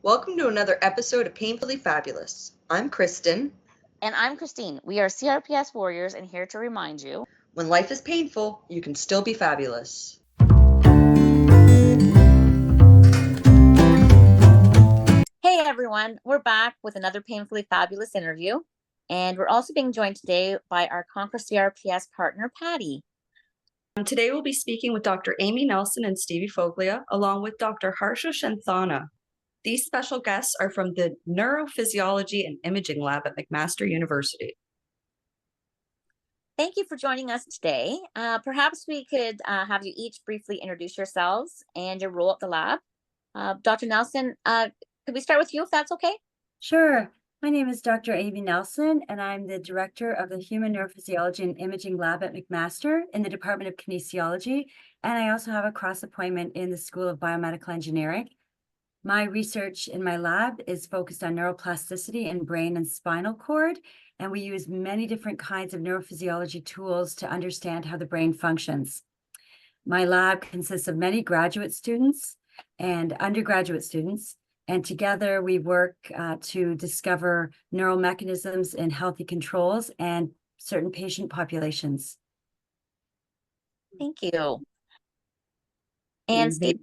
Welcome to another episode of Painfully Fabulous. I'm Kristen. And I'm Christine. We are CRPS warriors and here to remind you, when life is painful, you can still be fabulous. Hey everyone, we're back with another Painfully Fabulous interview. And we're also being joined today by our Conquer CRPS partner, Patti. Today we'll be speaking with Dr. Amy Nelson and Stevie Foglia, along with Dr. Harsha Shanthanna. These special guests are from the Neurophysiology and Imaging Lab at McMaster University. Thank you for joining us today. Perhaps we could have you each briefly introduce yourselves and your role at the lab. Dr. Nelson, could we start with you if that's okay? Sure. My name is Dr. Amy Nelson, and I'm the director of the Human Neurophysiology and Imaging Lab at McMaster in the Department of Kinesiology, and I also have a cross appointment in the School of Biomedical Engineering. My research in my lab is focused on neuroplasticity in brain and spinal cord, and we use many different kinds of neurophysiology tools to understand how the brain functions. My lab consists of many graduate students and undergraduate students, and together we work to discover neural mechanisms in healthy controls and certain patient populations. Thank you. And Steve?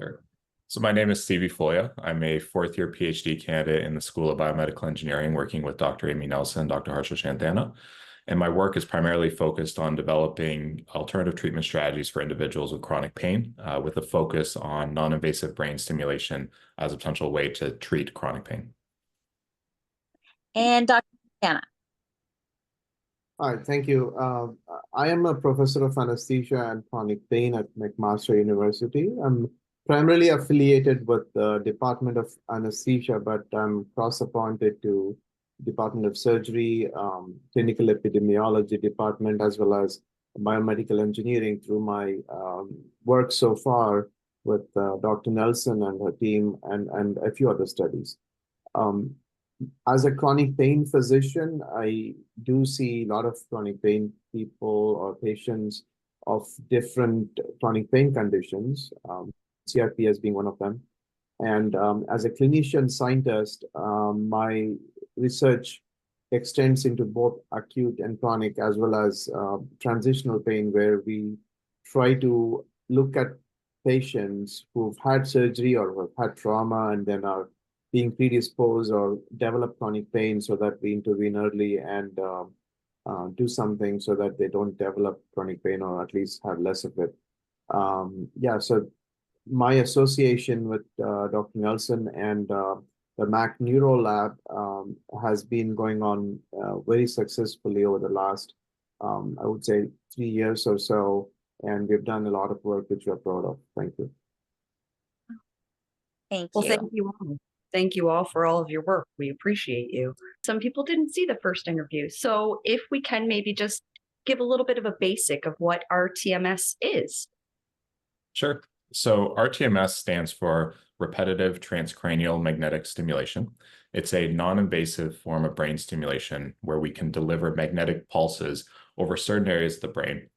Sure. So my name is Stevie Foglia. I'm a fourth-year PhD candidate in the School of Biomedical Engineering, working with Dr. Amy Nelson and Dr. Harsha Shanthanna. And my work is primarily focused on developing alternative treatment strategies for individuals with chronic pain, with a focus on non-invasive brain stimulation as a potential way to treat chronic pain. And Dr. Shanthanna. Hi, thank you. I am a professor of anesthesia and chronic pain at McMaster University. I'm primarily affiliated with the Department of Anesthesia, but I'm cross-appointed to Department of Surgery, Clinical Epidemiology Department, as well as Biomedical Engineering through my work so far with Dr. Nelson and her team and a few other studies. As a chronic pain physician, I do see a lot of chronic pain people or patients of different chronic pain conditions, CRPS being one of them. And as a clinician scientist, my research extends into both acute and chronic, as well as transitional pain, where we try to look at patients who've had surgery or who've had trauma and then are being predisposed or develop chronic pain, so that we intervene early and do something so that they don't develop chronic pain, or at least have less of it. So my association with Dr. Nelson and the Mac Neuro Lab has been going on very successfully over the last, I would say, 3 years or so, and we've done a lot of work which we're proud of. Thank you. Thank you. Well, thank you all. Thank you all for all of your work. We appreciate you. Some people didn't see the first interview, so if we can maybe just give a little bit of a basic of what rTMS is. Sure. So rTMS stands for Repetitive Transcranial Magnetic Stimulation. It's a non-invasive form of brain stimulation where we can deliver magnetic pulses over certain areas of the brain.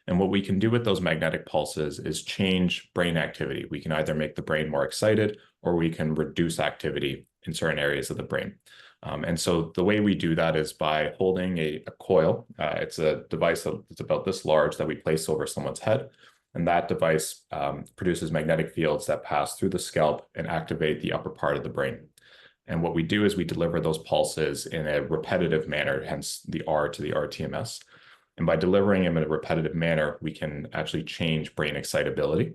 And what we can do with those magnetic pulses is change brain activity. We can either make the brain more excited, or we can reduce activity in certain areas of the brain. And so the way we do that is by holding a coil. It's a device that's about this large that we place over someone's head. And that device produces magnetic fields that pass through the scalp and activate the upper part of the brain. And what we do is we deliver those pulses in a repetitive manner, hence the R to the rTMS. And by delivering them in a repetitive manner, we can actually change brain excitability,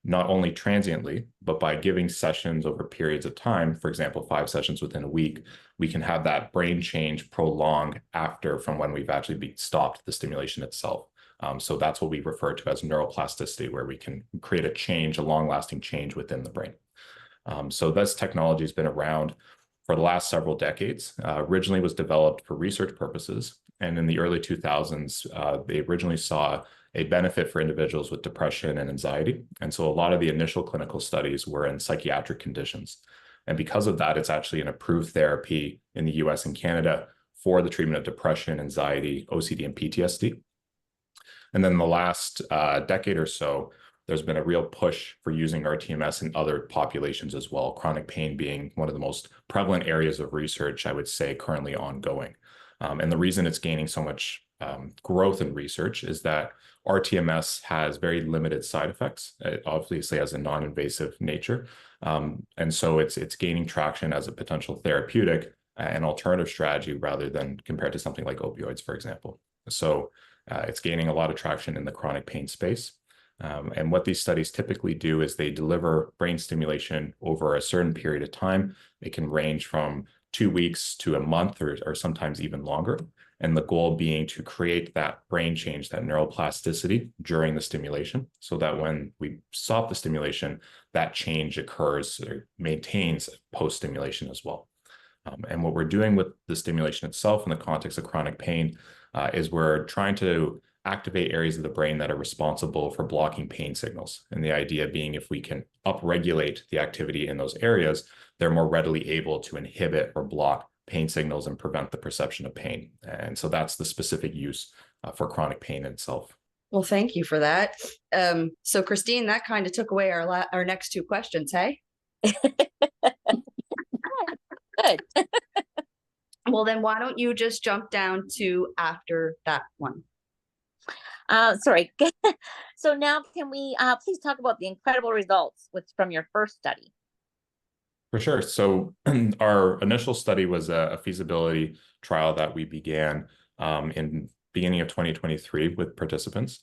not only transiently, but by giving sessions over periods of time, for example, 5 sessions within a week, we can have that brain change prolonged after from when we've actually stopped the stimulation itself. So that's what we refer to as neuroplasticity, where we can create a change, a long-lasting change within the brain. So this technology has been around for the last several decades. Originally was developed for research purposes, and in the early 2000s, they originally saw a benefit for individuals with depression and anxiety. And so a lot of the initial clinical studies were in psychiatric conditions. And because of that, it's actually an approved therapy in the US and Canada for the treatment of depression, anxiety, OCD, and PTSD. And then the last decade or so, there's been a real push for using rTMS in other populations as well, chronic pain being one of the most prevalent areas of research, I would say, currently ongoing. And the reason it's gaining so much growth in research is that rTMS has very limited side effects. It obviously has a non-invasive nature. And so it's gaining traction as a potential therapeutic and alternative strategy rather than compared to something like opioids, for example. So it's gaining a lot of traction in the chronic pain space. And what these studies typically do is they deliver brain stimulation over a certain period of time. It can range from 2 weeks to a month or sometimes even longer. And the goal being to create that brain change, that neuroplasticity during the stimulation, so that when we stop the stimulation, that change occurs or maintains post-stimulation as well. And what we're doing with the stimulation itself in the context of chronic pain is we're trying to activate areas of the brain that are responsible for blocking pain signals. And the idea being if we can upregulate the activity in those areas, they're more readily able to inhibit or block pain signals and prevent the perception of pain. And so that's the specific use for chronic pain itself. Well, thank you for that. So Christine, that kind of took away our next two questions, hey? Good. Well, then why don't you just jump down to after that one? Sorry. So now can we please talk about the incredible results from your first study? For sure. So our initial study was a feasibility trial that we began in beginning of 2023 with participants.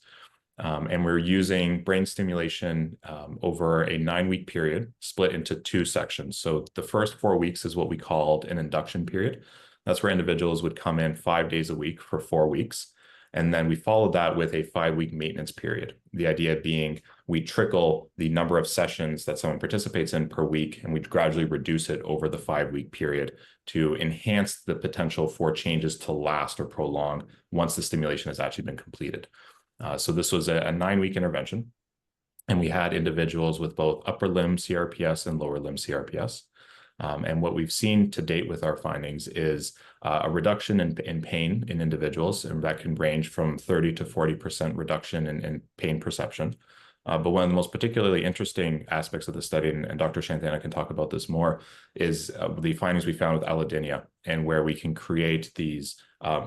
And we're using brain stimulation over a 9-week period split into 2 sections. So the first 4 weeks is what we called an induction period. That's where individuals would come in 5 days a week for 4 weeks. And then we followed that with a 5-week maintenance period. The idea being we trickle the number of sessions that someone participates in per week, and we gradually reduce it over the 5-week period to enhance the potential for changes to last or prolong once the stimulation has actually been completed. So this was a 9-week intervention, and we had individuals with both upper limb CRPS and lower limb CRPS. And what we've seen to date with our findings is a reduction in pain in individuals, and that can range from 30 to 40% reduction in pain perception. But one of the most particularly interesting aspects of the study, and Dr. Shanthanna can talk about this more, is the findings we found with allodynia, and where we can create these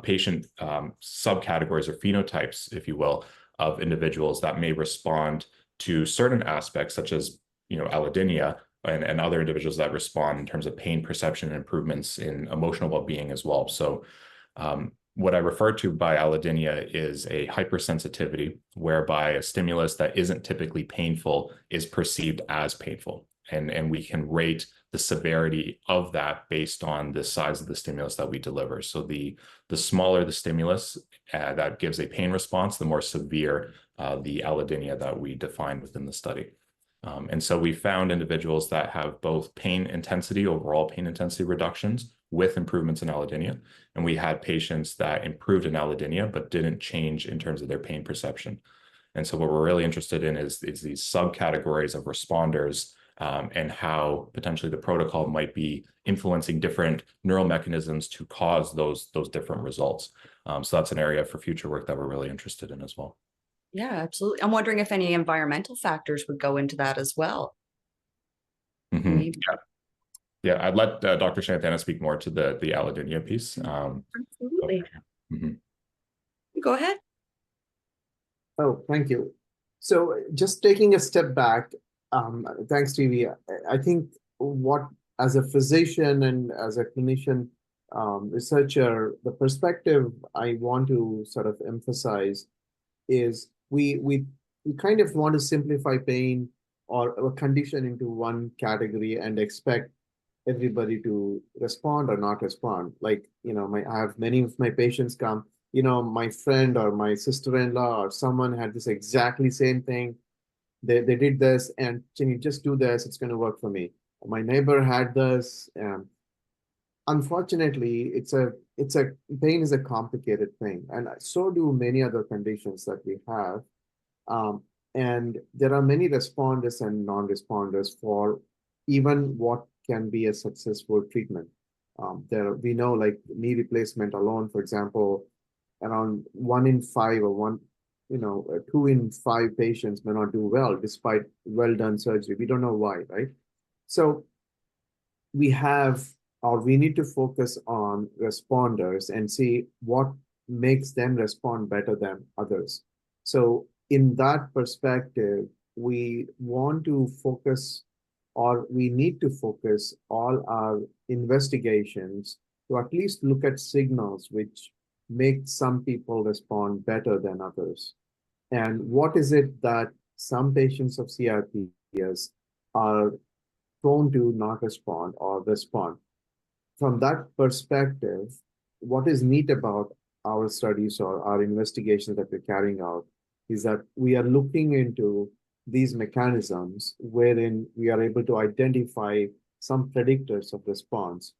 patient subcategories or phenotypes, if you will, of individuals that may respond to certain aspects, such as allodynia, and other individuals that respond in terms of pain perception and improvements in emotional well-being as well. So what I refer to by allodynia is a hypersensitivity, whereby a stimulus that isn't typically painful is perceived as painful. And we can rate the severity of that based on the size of the stimulus that we deliver. So the smaller the stimulus that gives a pain response, the more severe the allodynia that we defined within the study. And so we found individuals that have both pain intensity, overall pain intensity reductions with improvements in allodynia. And we had patients that improved in allodynia, but didn't change in terms of their pain perception. And so what we're really interested in is these subcategories of responders and how potentially the protocol might be influencing different neural mechanisms to cause those different results. So that's an area for future work that we're really interested in as well. Yeah, absolutely. I'm wondering if any environmental factors would go into that as well. Mm-hmm. Yeah, I'd let Dr. Shanthanna speak more to the allodynia piece. Absolutely. Mm-hmm. Go ahead. Oh, thank you. So just taking a step back, thanks, Stevie. I think what, as a physician and as a clinician researcher, the perspective I want to sort of emphasize is we kind of want to simplify pain or a condition into one category and expect everybody to respond or not respond. Like, I have many of my patients come, my friend or my sister-in-law or someone had this exactly same thing. They did this, and can you just do this? It's going to work for me. My neighbor had this. Unfortunately, pain is a complicated thing, and so do many other conditions that we have. And there are many responders and non-responders for even what can be a successful treatment. We know, like knee replacement alone, for example, around 1 in 5 or 2 in 5 patients may not do well despite well-done surgery. We don't know why, right? So we need to focus on responders and see what makes them respond better than others. So in that perspective, we want to focus, or we need to focus all our investigations to at least look at signals which make some people respond better than others. And what is it that some patients of CRPS are prone to not respond or respond? From that perspective, what is neat about our studies or our investigations that we're carrying out is that we are looking into these mechanisms wherein we are able to identify some predictors of response.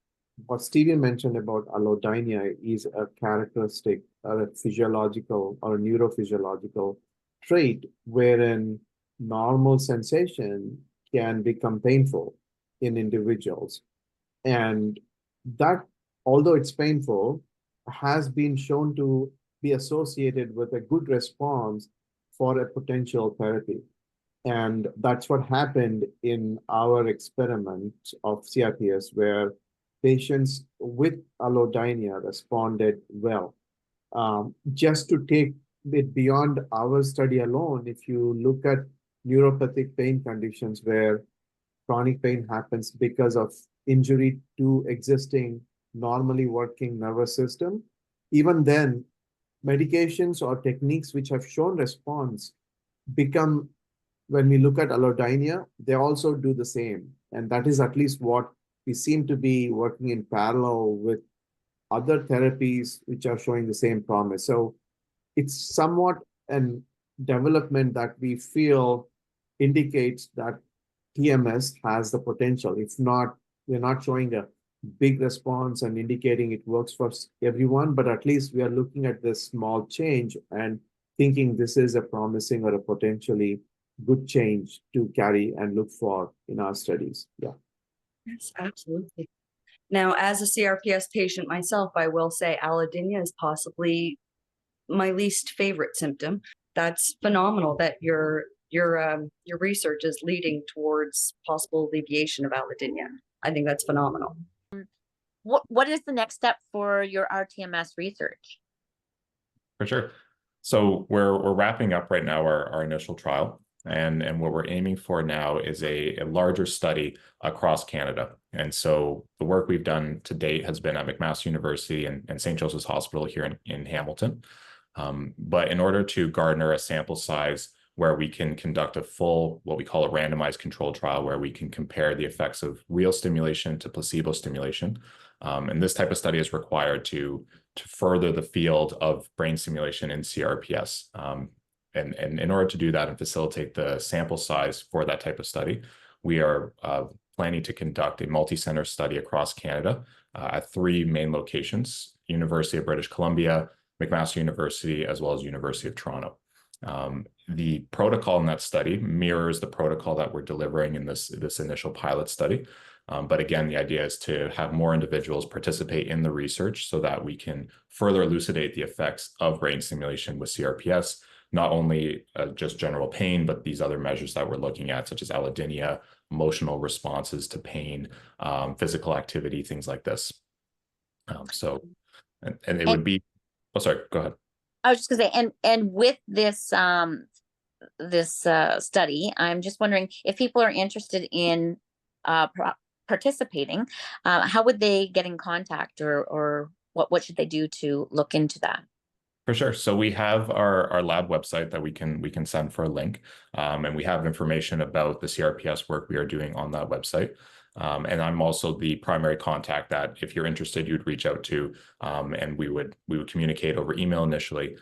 What Steven mentioned about allodynia is a characteristic, a physiological or neurophysiological trait wherein normal sensation can become painful in individuals. And that, although it's painful, has been shown to be associated with a good response for a potential therapy. And that's what happened in our experiment of CRPS, where patients with allodynia responded well. Just to take it beyond our study alone, if you look at neuropathic pain conditions where chronic pain happens because of injury to existing normally working nervous system, even then, medications or techniques which have shown response become, when we look at allodynia, they also do the same. And that is at least what we seem to be working in parallel with other therapies which are showing the same promise. So it's somewhat an development that we feel indicates that TMS has the potential. If not, we're not showing a big response and indicating it works for everyone, but at least we are looking at this small change and thinking this is a promising or a potentially good change to carry and look for in our studies. Yeah. Yes, absolutely. Now, as a CRPS patient myself, I will say allodynia is possibly my least favorite symptom. That's phenomenal that your research is leading towards possible alleviation of allodynia. I think that's phenomenal. What is the next step for your rTMS research? For sure. So we're wrapping up right now our initial trial. And what we're aiming for now is a larger study across Canada. And so the work we've done to date has been at McMaster University and St. Joseph's Hospital here in Hamilton. But in order to garner a sample size where we can conduct a full, what we call a randomized controlled trial, where we can compare the effects of real stimulation to placebo stimulation. And this type of study is required to further the field of brain stimulation in CRPS. And in order to do that and facilitate the sample size for that type of study, we are planning to conduct a multi-center study across Canada at 3 main locations: University of British Columbia, McMaster University, as well as University of Toronto. The protocol in that study mirrors the protocol that we're delivering in this initial pilot study. But again, the idea is to have more individuals participate in the research so that we can further elucidate the effects of brain stimulation with CRPS, not only just general pain, but these other measures that we're looking at, such as allodynia, emotional responses to pain, physical activity, things like this. And it would be, oh, sorry, go ahead. I was just gonna say, and with this study, I'm just wondering if people are interested in participating, how would they get in contact, or what should they do to look into that? For sure. So we have our lab website that we can send for a link, and we have information about the CRPS work we are doing on that website. And I'm also the primary contact that, if you're interested, you'd reach out to, and we would communicate over email initially.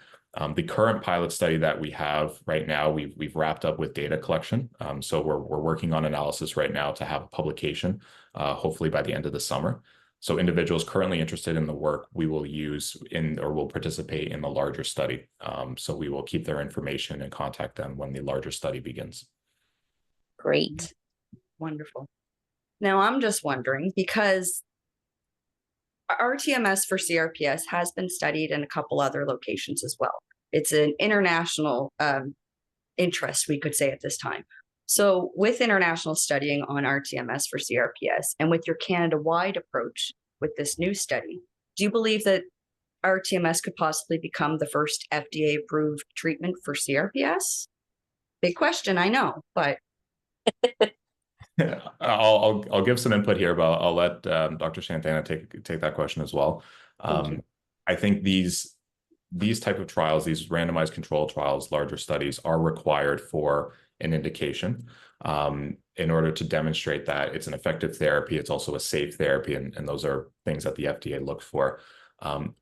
The current pilot study that we have right now, we've wrapped up with data collection. So we're working on analysis right now to have a publication, hopefully by the end of the summer. So individuals currently interested in the work, we will use will participate in the larger study. So we will keep their information and contact them when the larger study begins. Great. Wonderful. Now I'm just wondering, because rTMS for CRPS has been studied in a couple other locations as well. It's an international interest, we could say at this time. So with international studying on rTMS for CRPS and with your Canada-wide approach with this new study, do you believe that rTMS could possibly become the first FDA-approved treatment for CRPS? Big question, I know, but I'll give some input here, but I'll let Dr. Shanthanna take that question as well. I think these type of trials, these randomized control trials, larger studies, are required for an indication in order to demonstrate that it's an effective therapy. It's also a safe therapy, and those are things that the FDA looks for.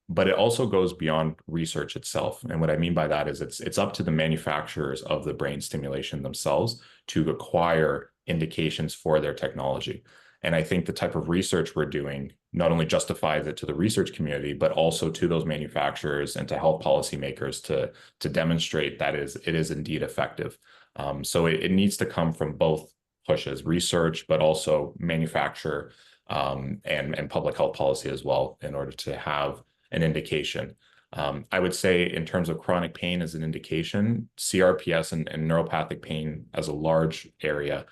But it also goes beyond research itself. And what I mean by that is it's up to the manufacturers of the brain stimulation themselves to acquire indications for their technology. And I think the type of research we're doing not only justifies it to the research community, but also to those manufacturers and to health policymakers to demonstrate that it is indeed effective. So it needs to come from both pushes, research, but also manufacturer and public health policy as well, in order to have an indication. I would say in terms of chronic pain as an indication, CRPS and neuropathic pain as a large area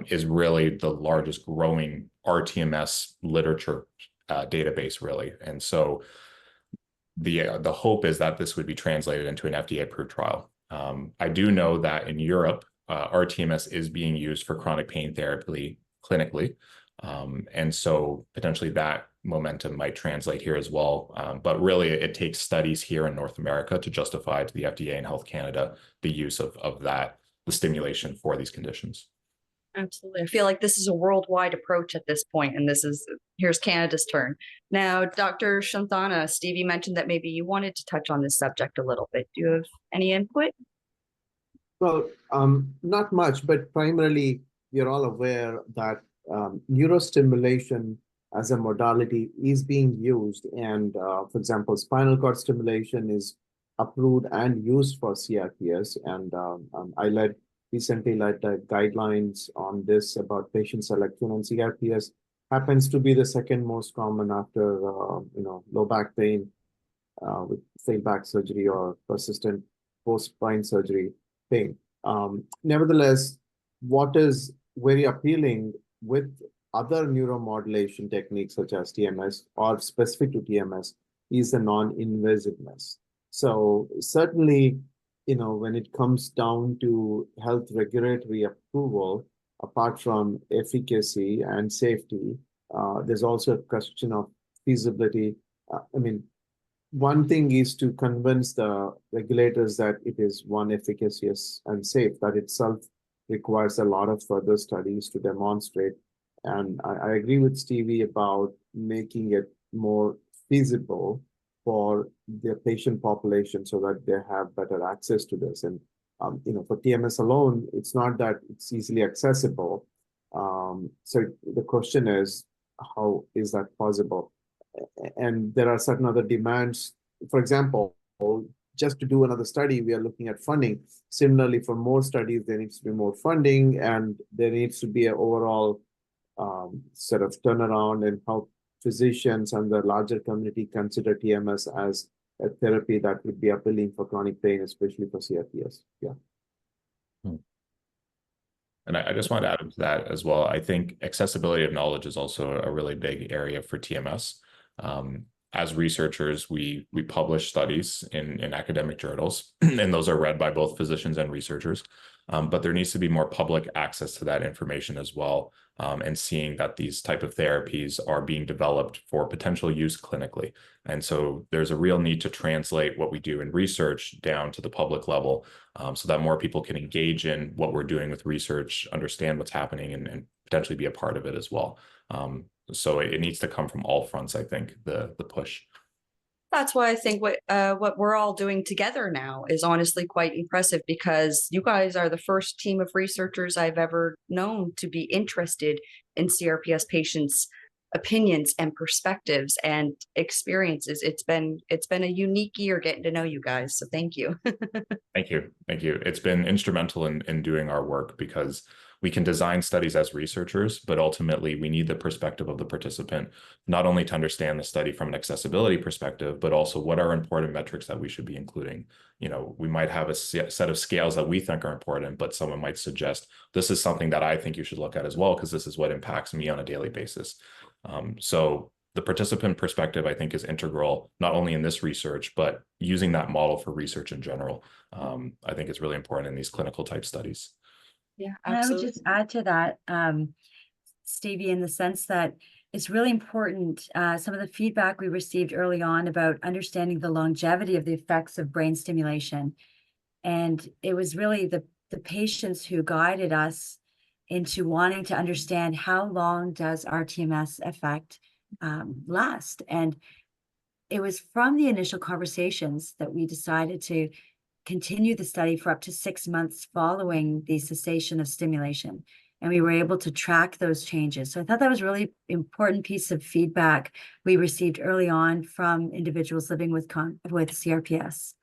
is really the largest growing rTMS literature database, really. And so the hope is that this would be translated into an FDA-approved trial. I do know that in Europe, rTMS is being used for chronic pain therapy clinically. And so potentially that momentum might translate here as well. But really, it takes studies here in North America to justify to the FDA and Health Canada the use of the stimulation for these conditions. Absolutely. I feel like this is a worldwide approach at this point, and here's Canada's turn. Now, Dr. Shanthanna, Stevie mentioned that maybe you wanted to touch on this subject a little bit. Do you have any input? Well, not much, but primarily you're all aware that neurostimulation as a modality is being used. And for example, spinal cord stimulation is approved and used for CRPS. And I recently led guidelines on this about patient selection, and CRPS happens to be the second most common after low back pain with failed back surgery or persistent post-spine surgery pain. Nevertheless, what is very appealing with other neuromodulation techniques such as TMS or specific to TMS is the non-invasiveness. So certainly, when it comes down to health regulatory approval, apart from efficacy and safety, there's also a question of feasibility. One thing is to convince the regulators that it is efficacious and safe. That itself requires a lot of further studies to demonstrate. And I agree with Stevie about making it more feasible for the patient population so that they have better access to this. And, for TMS alone, it's not that it's easily accessible. So the question is, how is that possible? And there are certain other demands. For example, just to do another study, we are looking at funding. Similarly, for more studies, there needs to be more funding, and there needs to be an overall sort of turnaround and how physicians and the larger community consider TMS as a therapy that would be appealing for chronic pain, especially for CRPS. Yeah. And I just want to add to that as well. I think accessibility of knowledge is also a really big area for TMS. As researchers, we publish studies in academic journals, and those are read by both physicians and researchers. But there needs to be more public access to that information as well, and seeing that these type of therapies are being developed for potential use clinically. And so there's a real need to translate what we do in research down to the public level, so that more people can engage in what we're doing with research, understand what's happening, and potentially be a part of it as well. So it needs to come from all fronts, I think, the push. That's why I think what we're all doing together now is honestly quite impressive, because you guys are the first team of researchers I've ever known to be interested in CRPS patients' opinions and perspectives and experiences. It's been a unique year getting to know you guys. So thank you. Thank you. It's been instrumental in doing our work, because we can design studies as researchers, but ultimately we need the perspective of the participant, not only to understand the study from an accessibility perspective, but also what are important metrics that we should be including. We might have a set of scales that we think are important, but someone might suggest this is something that I think you should look at as well, because this is what impacts me on a daily basis. So the participant perspective, I think, is integral, not only in this research, but using that model for research in general. I think it's really important in these clinical type studies. Yeah, And I would absolutely. just add to that, Stevie, in the sense that it's really important, some of the feedback we received early on about understanding the longevity of the effects of brain stimulation. And it was really the patients who guided us into wanting to understand how long does rTMS effect last. And it was from the initial conversations that we decided to continue the study for up to 6 months following the cessation of stimulation. And we were able to track those changes. So I thought that was a really important piece of feedback we received early on from individuals living with CRPS.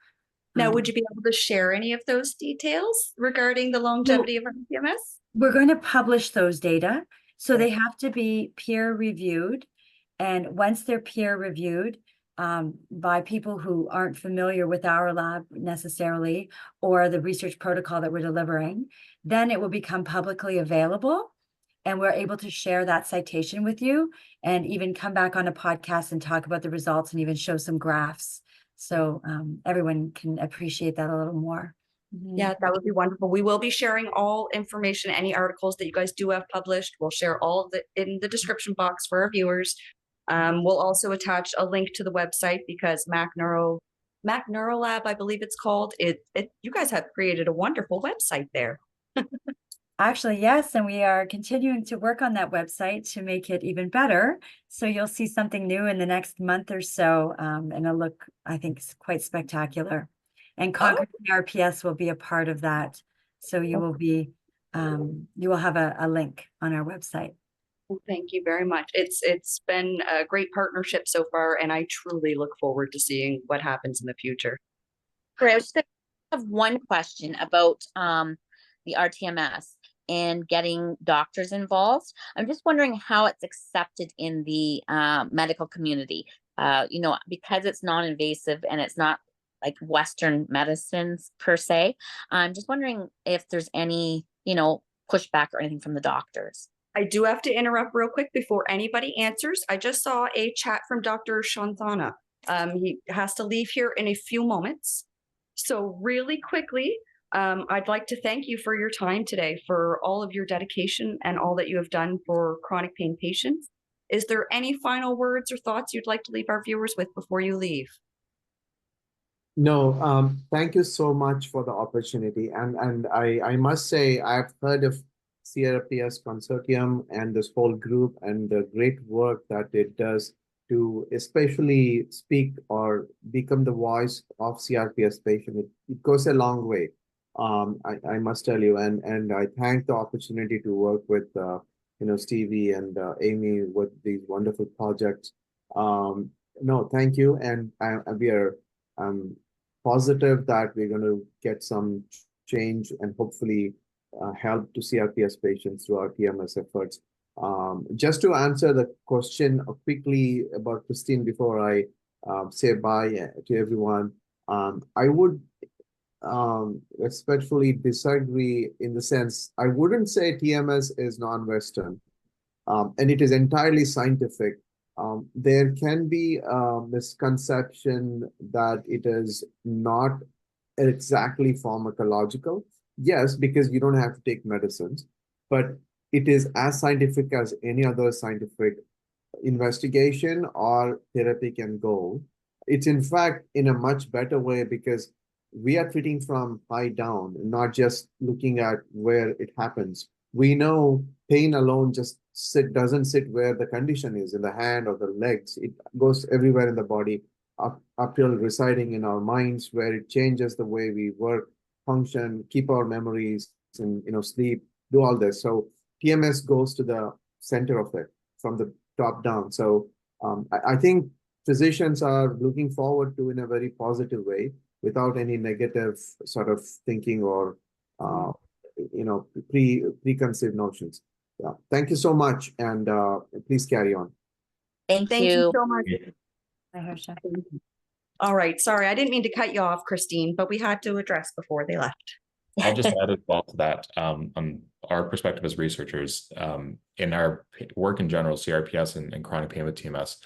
Now, would you be able to share any of those details regarding the longevity of rTMS? We're going to publish those data. So they have to be peer reviewed. And once they're peer reviewed by people who aren't familiar with our lab necessarily, or the research protocol that we're delivering, then it will become publicly available. And we're able to share that citation with you and even come back on a podcast and talk about the results and even show some graphs. So everyone can appreciate that a little more. Yeah, that would be wonderful. We will be sharing all information, any articles that you guys do have published. We'll share all of it in the description box for our viewers. We'll also attach a link to the website because Mac Neurolab, I believe it's called. You guys have created a wonderful website there. Actually, yes, and we are continuing to work on that website to make it even better. So you'll see something new in the next month or so, and it'll look, I think, quite spectacular. And Conquering RPS will be a part of that. So you will be, you will have a link on our website. Well, thank you very much. It's been a great partnership so far, and I truly look forward to seeing what happens in the future. Great. I just have one question about the rTMS and getting doctors involved. I'm just wondering how it's accepted in the medical community. Because it's non-invasive and it's not like Western medicines per se. I'm just wondering if there's any, pushback or anything from the doctors. I do have to interrupt real quick before anybody answers. I just saw a chat from Dr. Shanthanna. He has to leave here in a few moments. So really quickly, I'd like to thank you for your time today, for all of your dedication and all that you have done for chronic pain patients. Is there any final words or thoughts you'd like to leave our viewers with before you leave? No, thank you so much for the opportunity. And I must say, I've heard of CRPS Consortium and this whole group and the great work that it does to especially speak or become the voice of CRPS patient. It goes a long way. I must tell you, and I thank the opportunity to work with Stevie and Amy with these wonderful projects. No, thank you, and we are positive that we're going to get some change and hopefully help to CRPS patients through our TMS efforts. Just to answer the question quickly about Christine before I say bye to everyone, I would respectfully disagree in the sense I wouldn't say TMS is non-Western, and it is entirely scientific. There can be a misconception that it is not exactly pharmacological. Yes, because you don't have to take medicines, but it is as scientific as any other scientific investigation or therapy can go. It's in fact in a much better way because we are treating from high down, not just looking at where it happens. We know pain alone just doesn't sit where the condition is, in the hand or the legs. It goes everywhere in the body, up till residing in our minds, where it changes the way we work, function, keep our memories, and sleep, do all this. So TMS goes to the center of it from the top down. So I think physicians are looking forward to in a very positive way, without any negative sort of thinking or preconceived notions. Yeah. Thank you so much, and please carry on. Thank Thank you you. so much. Hi, Harsha. All right. Sorry, I didn't mean to cut you off, Christine, but we had to address before they left. I'll just add as well to that, on our perspective as researchers, in our work in general, CRPS and chronic pain with TMS,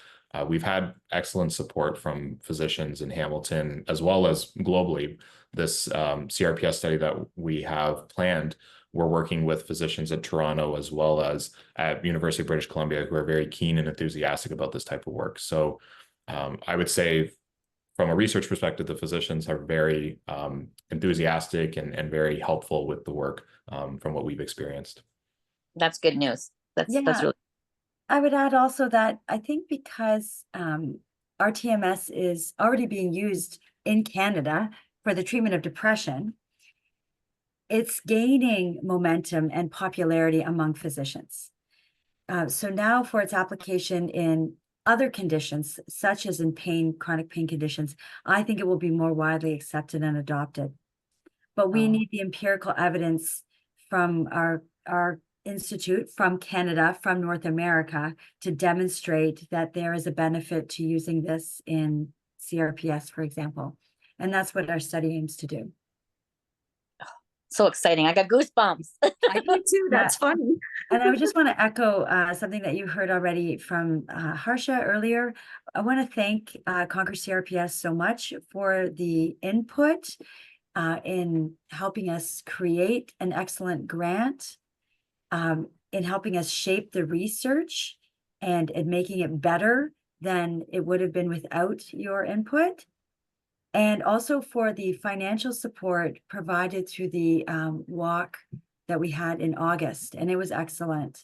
we've had excellent support from physicians in Hamilton, as well as globally. This CRPS study that we have planned, we're working with physicians at Toronto as well as at University of British Columbia, who are very keen and enthusiastic about this type of work. So I would say, from a research perspective, the physicians are very enthusiastic and very helpful with the work from what we've experienced. That's good news. That's Yeah. really. I would add also that I think because rTMS is already being used in Canada for the treatment of depression, it's gaining momentum and popularity among physicians. So now for its application in other conditions, such as in pain, chronic pain conditions, I think it will be more widely accepted and adopted. But we need the empirical evidence from our institute, from Canada, from North America, to demonstrate that there is a benefit to using this in CRPS, for example. And that's what our study aims to do. So exciting. I got goosebumps. I do too. That's funny. And I would just want to echo something that you heard already from Harsha earlier. I want to thank Conquer CRPS so much for the input in helping us create an excellent grant, in helping us shape the research and in making it better than it would have been without your input. And also for the financial support provided through the walk that we had in August, and it was excellent.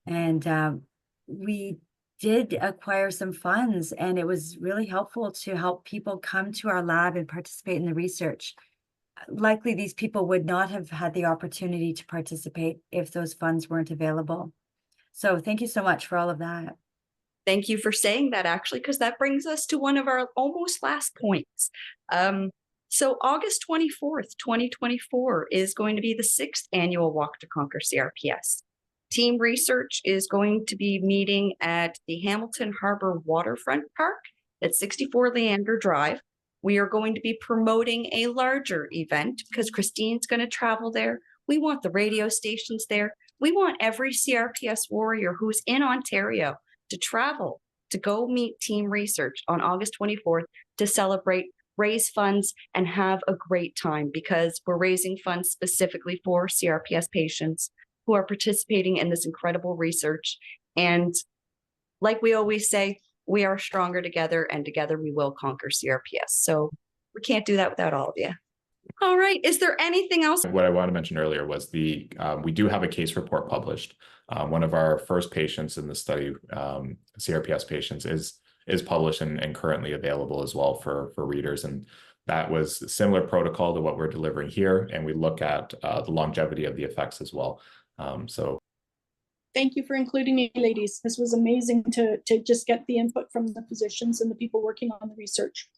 And we did acquire some funds, and it was really helpful to help people come to our lab and participate in the research. Likely these people would not have had the opportunity to participate if those funds weren't available. So thank you so much for all of that. Thank you for saying that, actually, because that brings us to one of our almost last points. So August 24th, 2024 is going to be the 6th annual Walk to Conquer CRPS. Team research is going to be meeting at the Hamilton Harbor Waterfront Park at 64 Leander Drive. We are going to be promoting a larger event because Christine's going to travel there. We want the radio stations there. We want every CRPS warrior who's in Ontario to travel, to go meet team research on August 24th to celebrate, raise funds, and have a great time, because we're raising funds specifically for CRPS patients who are participating in this incredible research. And like we always say, we are stronger together, and together we will conquer CRPS. So we can't do that without all of you. All right. Is there anything else? What I wanted to mention earlier was we do have a case report published. One of our first patients in the study, CRPS patients, is published and currently available as well for readers. And that was a similar protocol to what we're delivering here. And we look at the longevity of the effects as well. So thank you for including me, ladies. This was amazing to just get the input from the physicians and the people working on the research.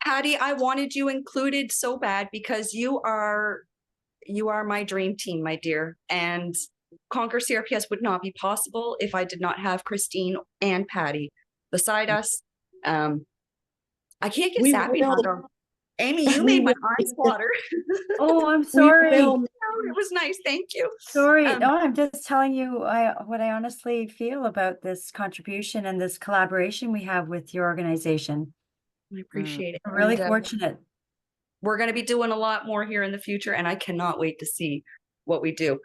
Patty, I wanted you included so bad because you are my dream team, my dear. And Conquer CRPS would not be possible if I did not have Christine and Patty beside us. I can't get sappy now, though. Amy, you made my eyes water. Oh, I'm sorry. It was nice. Thank you. Sorry. No, I'm just telling you what I honestly feel about this contribution and this collaboration we have with your organization. I appreciate it. I'm really And, fortunate. we're going to be doing a lot more here in the future, and I cannot wait to see what we do.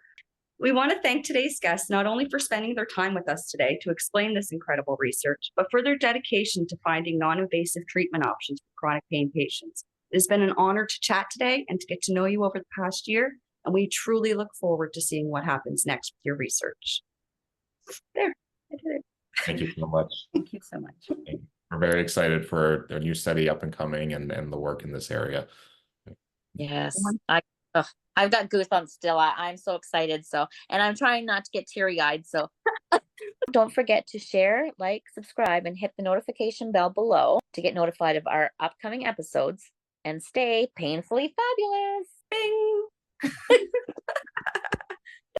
We want to thank today's guests not only for spending their time with us today to explain this incredible research, but for their dedication to finding non-invasive treatment options for chronic pain patients. It has been an honor to chat today and to get to know you over the past year, and we truly look forward to seeing what happens next with your research. There, I did it. thank you so much. Thank you so much. We're very excited for their new study up and coming and the work in this area. Yes, I've got goosebumps still. I'm so excited. So, and I'm trying not to get teary-eyed. So don't forget to share, like, subscribe, and hit the notification bell below to get notified of our upcoming episodes, and stay painfully fabulous. Bing!